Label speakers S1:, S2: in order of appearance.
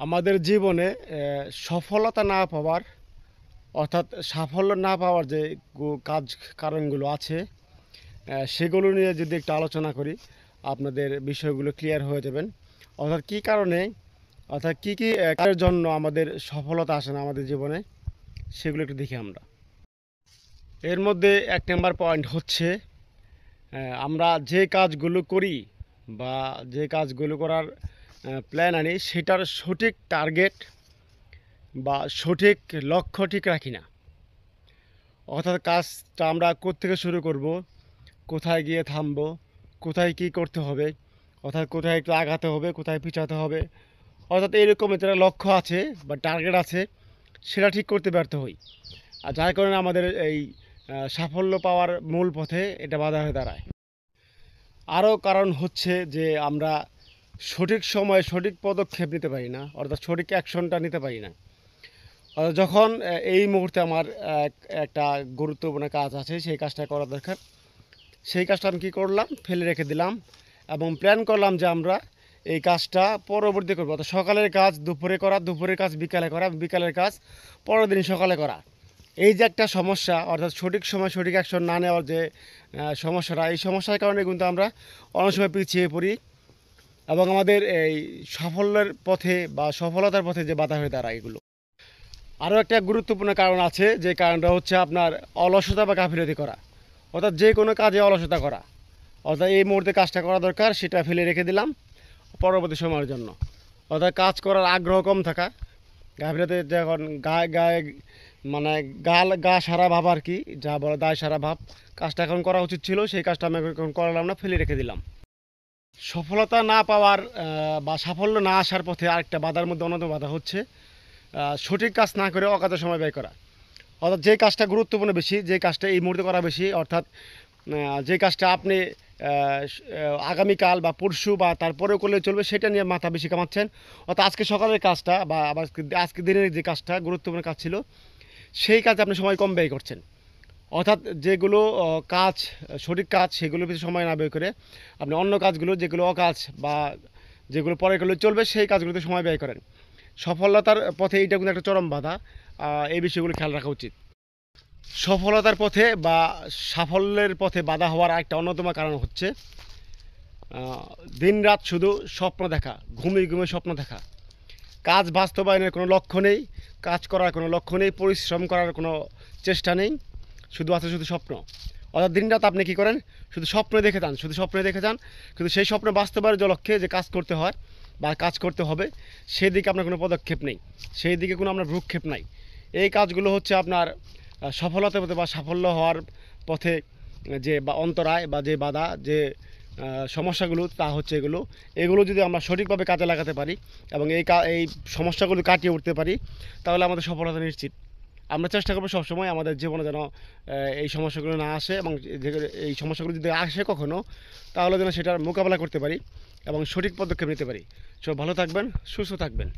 S1: আমাদের জীবনে সফলতা না পাওয়ার অর্থাৎ সাফল্য না পাওয়ার যে কাজ কারণগুলো আছে সেগুলো নিয়ে যদি একটু আলোচনা করি আপনাদের বিষয়গুলো ক্লিয়ার হয়ে যাবেন। অর্থাৎ কী কারণে অর্থাৎ কী কী কাজের জন্য আমাদের সফলতা আসে না আমাদের জীবনে সেগুলো একটু দেখি আমরা। এর মধ্যে এক নম্বর পয়েন্ট হচ্ছে আমরা যে কাজগুলো করি বা যে কাজগুলো করার প্ল্যান আনি সেটার সঠিক টার্গেট বা সঠিক লক্ষ্য ঠিক রাখি না। অর্থাৎ কাজটা আমরা কোত্থেকে শুরু করব, কোথায় গিয়ে থামবো, কোথায় কী করতে হবে, অর্থাৎ কোথায় একটু আগাতে হবে, কোথায় পিছাতে হবে, অর্থাৎ এরকম যেটা লক্ষ্য আছে বা টার্গেট আছে সেটা ঠিক করতে ব্যর্থ হই। আর যার কারণে আমাদের এই সাফল্য পাওয়ার মূল পথে এটা বাধা হয়ে দাঁড়ায়। আরও কারণ হচ্ছে যে আমরা সঠিক সময়ে সঠিক পদক্ষেপ নিতে পারি না, অর্থাৎ সঠিক অ্যাকশনটা নিতে পারি না। যখন এই মুহূর্তে আমার একটা গুরুত্বপূর্ণ কাজ আছে, সেই কাজটা করা দরকার, সেই কাজটা আমি কী করলাম, ফেলে রেখে দিলাম এবং প্ল্যান করলাম যে আমরা এই কাজটা পরবর্তী করবো। অর্থাৎ সকালের কাজ দুপুরে করা, দুপুরের কাজ বিকালে করা, বিকালের কাজ পরের দিন সকালে করা। এই যে একটা সমস্যা, অর্থাৎ সঠিক সময় সঠিক অ্যাকশন না নেওয়ার যে সমস্যাটা, এই সমস্যার কারণে কিন্তু আমরা অনেক সময় পিছিয়ে পড়ি এবং আমাদের এই সাফল্যের পথে বা সফলতার পথে যে বাধা হয়ে দাঁড়ায় এগুলো। আরও একটা গুরুত্বপূর্ণ কারণ আছে, যে কারণটা হচ্ছে আপনার অলসতা বা গাফিলতি করা। অর্থাৎ যে কোনো কাজে অলসতা করা, অর্থাৎ এই মুহূর্তে কাজটা করা দরকার সেটা ফেলে রেখে দিলাম পরবর্তী সময়ের জন্য। অর্থাৎ কাজ করার আগ্রহ কম থাকা, গাফিলতি যখন গায়ে গায়ে মানে গা সারা ভাব আর কি, যা বলে দায় সারা ভাব, কাজটা এখন করা উচিত ছিল সেই কাজটা আমি এখন করলাম না, ফেলে রেখে দিলাম। সফলতা না পাওয়ার বা সাফল্য না আসার পথে আরেকটা বাধার মধ্যে অন্যতম বাধা হচ্ছে সঠিক কাজ না করে অকাজে সময় ব্যয় করা। অর্থাৎ যে কাজটা গুরুত্বপূর্ণ বেশি, যে কাজটা এই মুহূর্তে করা বেশি, অর্থাৎ যে কাজটা আপনি আগামীকাল বা পরশু বা তারপরেও করলে চলবে সেটা নিয়ে মাথা বেশি কামাচ্ছেন। অর্থাৎ আজকে সকালের কাজটা বা আবার আজকে দিনের যে কাজটা গুরুত্বপূর্ণ কাজ ছিল সেই কাজে আপনি সময় কম ব্যয় করছেন। অর্থাৎ যেগুলো কাজ সঠিক কাজ সেগুলোর পিছনে সময় না ব্যয় করে আপনি অন্য কাজগুলো যেগুলো অকাজ বা যেগুলো পরে করলে চলবে সেই কাজগুলোতে সময় ব্যয় করেন। সফলতার পথে এইটা কিন্তু একটা চরম বাধা, এই বিষয়গুলো খেয়াল রাখা উচিত। সফলতার পথে বা সাফল্যের পথে বাধা হওয়ার একটা অন্যতম কারণ হচ্ছে দিনরাত শুধু স্বপ্ন দেখা, ঘুমিয়ে ঘুমিয়ে স্বপ্ন দেখা। কাজ বাস্তবায়নের কোনো লক্ষ্য নেই, কাজ করার কোনো লক্ষ্য নেই, পরিশ্রম করার কোনো চেষ্টা নেই, শুধু আছে শুধু স্বপ্ন। অর্থাৎ দিনরাত আপনি কী করেন, শুধু স্বপ্নে দেখে যান, শুধু স্বপ্নে দেখে যান, কিন্তু সেই স্বপ্ন বাস্তবায়নের যে লক্ষ্যে যে কাজ করতে হয় বা কাজ করতে হবে সেদিকে আপনার কোনো পদক্ষেপ নেই, সেই দিকে কোনো আপনার ভ্রুক্ষেপ নাই। এই কাজগুলো হচ্ছে আপনার সফলতার পথে বা সাফল্য হওয়ার পথে যে বা অন্তরায় বা যে বাধা, যে সমস্যাগুলো, তা হচ্ছে এগুলো যদি আমরা সঠিকভাবে কাজে লাগাতে পারি এবং এই সমস্যাগুলো কাটিয়ে উঠতে পারি তাহলে আমাদের সফলতা নিশ্চিত। আমরা চেষ্টা করবো সবসময় আমাদের জীবনে যেন এই সমস্যাগুলো না আসে এবং এই সমস্যাগুলো যদি আসে কখনো তাহলে যেন সেটার মোকাবেলা করতে পারি এবং সঠিক পদক্ষেপ নিতে পারি। সব ভালো থাকবেন, সুস্থ থাকবেন।